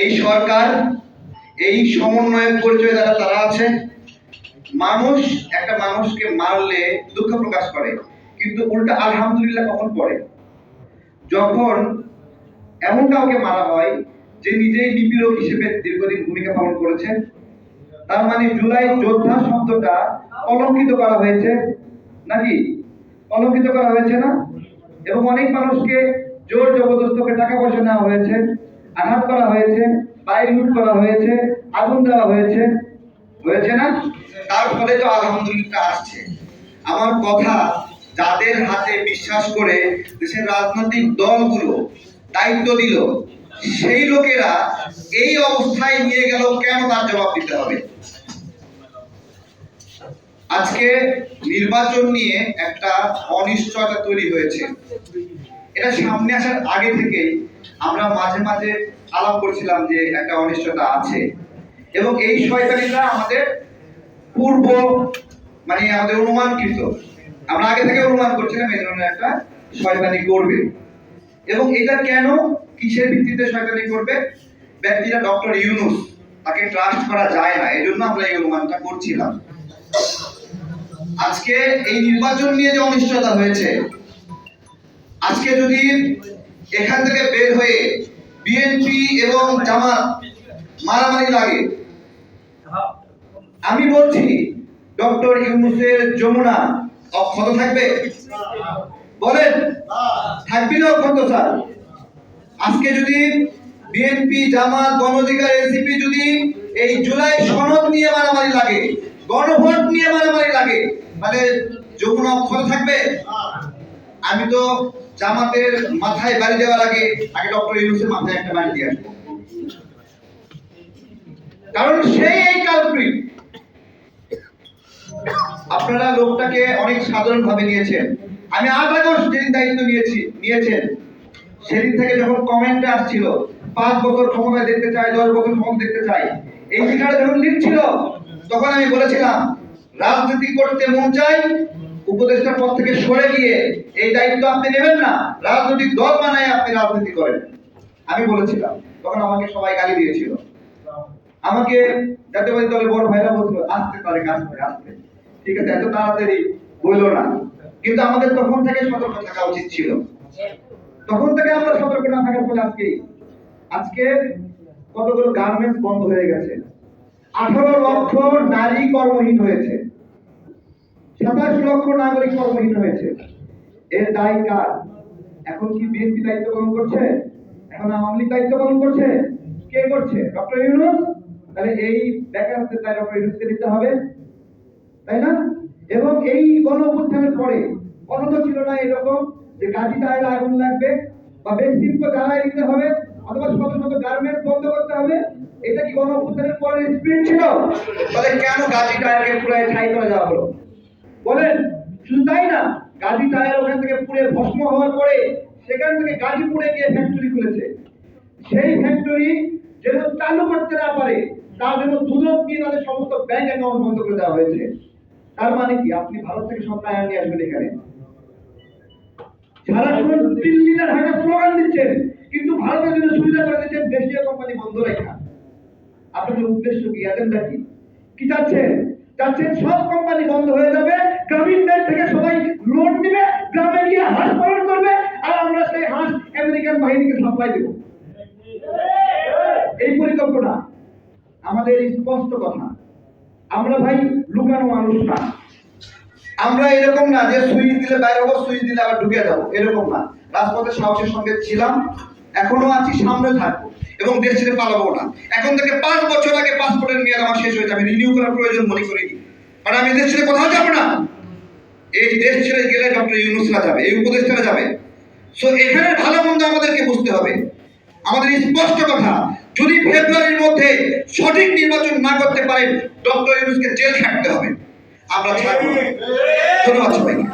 এই সরকার, এই সমন্বয়ের পরিচয় যারা তারা আছে, মানুষ একটা মানুষকে মারলে দুঃখ প্রকাশ করে, কিন্তু উল্টা আলহামদুলিল্লাহ কখন পড়ে? যখন এমন কাউকে মারা হয় যে নিজেই নিপীড়ক হিসেবে দীর্ঘদিন ভূমিকা পালন করেছে। তার মানে জুলাই যোদ্ধা শব্দটা কলঙ্কিত করা হয়েছে নাকি? কলঙ্কিত করা হয়েছে না? এবং অনেক মানুষকে জোর জবরদস্তকে টাকা পয়সা নেওয়া হয়েছে, আঘাত করা হয়েছে, বাইরে লুট করা হয়েছে, আগুন দেওয়া হয়েছে, হয়েছে না? তার ফলে তো আলহামদুলিল্লাহ আসছে। আমার কথা, যাদের হাতে বিশ্বাস করে দেশের রাজনৈতিক দলগুলো দায়িত্ব দিল, সেই লোকেরা এই অবস্থায় নিয়ে গেল কেন, তার জবাব দিতে হবে। আজকে নির্বাচন নিয়ে একটা অনিশ্চয়তা তৈরি হয়েছে। এটা সামনে আসার আগে থেকেই আমরা মাঝে মাঝে আলাপ করছিলাম যে একটা অনিশ্চয়তা আছে, এবং এই শয়তানিরা আমাদের পূর্ব মানে আমাদের অনুমানকৃত, আমরা আগে থেকে অনুমান করছিলাম এই ধরনের একটা শয়তানি করবে। এবং এটা কেন, কিসের ভিত্তিতে শয়তানি করবে? ব্যক্তিরা ডক্টর ইউনূস, তাকে ট্রাস্ট করা যায় না, এই জন্য আমরা এই অনুমানটা করছিলাম। আজকে এই নির্বাচন নিয়ে যে অনিশ্চয়তা হয়েছে, আজকে যদি এখান থেকে বের হয়ে বিএনপি এবং জামাত মারামারি লাগে, আমি বলছি ডক্টর ইউনূসের যমুনা অক্ষত থাকবে? বলেন, থাকবে না অক্ষত? স্যার, আজকে যদি বিএনপি, জামাত, গণ অধিকার, এনসিপি যদি এই জুলাই সনদ নিয়ে মারামারি লাগে, গণভোট নিয়ে মারামারি লাগে, তাহলে যমুনা অক্ষত থাকবে? আমি তো জামাতের মাথায় বাড়ি দেওয়ার আগে ডক্টর ইউনূসের মাথায় একটা বাড়ি দিয়ে আসবো, কারণ সেই এই কালপ্রিট। আপনারা লোকটাকে অনেক সাধারণ ভাবে নিয়েছেন। আমি 8 আগস্ট যেদিন দায়িত্ব নিয়েছেন, সেদিন থেকে যখন কমেন্টে আসছিল 5 বছর ক্ষমতায় দেখতে চাই, 10 বছর ক্ষমতা দেখতে চাই, এই লেখাটা যখন লিখছিল, তখন আমি বলেছিলাম রাজনীতি করতে মন চাই, উপদেষ্টার পদ থেকে সরে গিয়ে এই দায়িত্ব আপনি নেবেন না, রাজনৈতিক দল বানায় আপনি রাজনীতি করেন। আমি বলেছিলাম, তখন আমাকে সবাই গালি দিয়েছিল। আমাকে জাতীয়বাদী দলের বড় ভাইরা বলছিল আসতে পারে, কাজ করে আসতে, ঠিক আছে, এত তাড়াতাড়ি বললো না। কিন্তু আমাদের তখন থেকে সতর্ক থাকা উচিত ছিল। তখন থেকে আমরা সতর্ক না থাকার ফলে আজকে কতগুলো গার্মেন্টস বন্ধ হয়ে গেছে, 18 লক্ষ নারী কর্মহীন হয়েছে, 27 লক্ষ নাগরিক কর্মহীন হয়েছে। এর দায় কার? এখন কি বিএনপি দায়িত্ব পালন করছে? এখন আওয়ামী লীগ দায়িত্ব পালন করছে? কে করছে? ডক্টর ইউনূস। তাহলে এই বেকারত্বের দায় ডক্টর ইউনূসকে দিতে হবে, তাই না? এবং এই গণঅভ্যুত্থানের পরে অন্তত ছিল না এরকম যে গাজী টায়ারে আগুন লাগবে বা বেশিল্প জ্বালায় দিতে হবে অথবা শত শত গার্মেন্টস বন্ধ করতে হবে। এটা কি গণঅভ্যুত্থানের পরে স্পিরিট ছিল? তাহলে কেন গাজী টায়ারকে পুরাই ঠাই করে দেওয়া হলো? বলেন। শুধু তাই না, গাজী টায়ার ওখান থেকে পুড়ে ভস্ম হওয়ার পরে সেখান থেকে গাজীপুরে গিয়ে ফ্যাক্টরি খুলেছে। সেই ফ্যাক্টরি যেন চালু করতে না পারে, তার জন্য দুদক দিয়ে তাদের সমস্ত ব্যাংক অ্যাকাউন্ট বন্ধ করে দেওয়া হয়েছে। তার মানে কি, আপনি ভারত থেকে সব টায়ার নিয়ে আসবেন এখানে? সারাক্ষণ দিল্লি না ঢাকা স্লোগান দিচ্ছেন, কিন্তু ভারতের জন্য সুবিধা করে দিচ্ছেন দেশীয় কোম্পানি বন্ধ রেখা। আপনাদের উদ্দেশ্য কি, এজেন্ডা কি? কি চাচ্ছেন? চাচ্ছেন সব কোম্পানি বন্ধ হয়ে যাবে, গ্রামীণ ব্যাংক থেকে সবাই লোন নিবে, গ্রামে গিয়ে হাঁস পালন করবে, আর আমরা সেই হাঁস আমেরিকান বাহিনীকে সাপ্লাই দেব। এই পরিকল্পনা আমাদের স্পষ্ট কথা। আমরা ভাই লুকানো মানুষ না, আমরা এরকম না যে সুইচ দিলে বাইরে হবো, সুইচ দিলে আবার ঢুকে যাবো, এরকম না। রাজপথে সাহসের সঙ্গে ছিলাম, এখনো আছি, সামনে থাকবো, এবং দেশ ছেড়ে পালাবো না। এখন থেকে 5 বছর আগে পাসপোর্টের মেয়াদ আমার শেষ হয়েছে, আমি রিনিউ করার প্রয়োজন মনে করিনি, কারণ আমি দেশ ছেড়ে কোথাও যাবো না। এই দেশ ছেড়ে গেলে ডক্টর ইউনূসরা যাবে, এই উপদেষ্টারা যাবে। সো এখানে ভালো মন্দ আমাদেরকে বুঝতে হবে। আমাদের স্পষ্ট কথা, যদি ফেব্রুয়ারির মধ্যে সঠিক নির্বাচন না করতে পারেন, ডক্টর ইউনূসকে জেল খাটতে হবে। আমরা ছাড়বো না। ধন্যবাদ সবাইকে।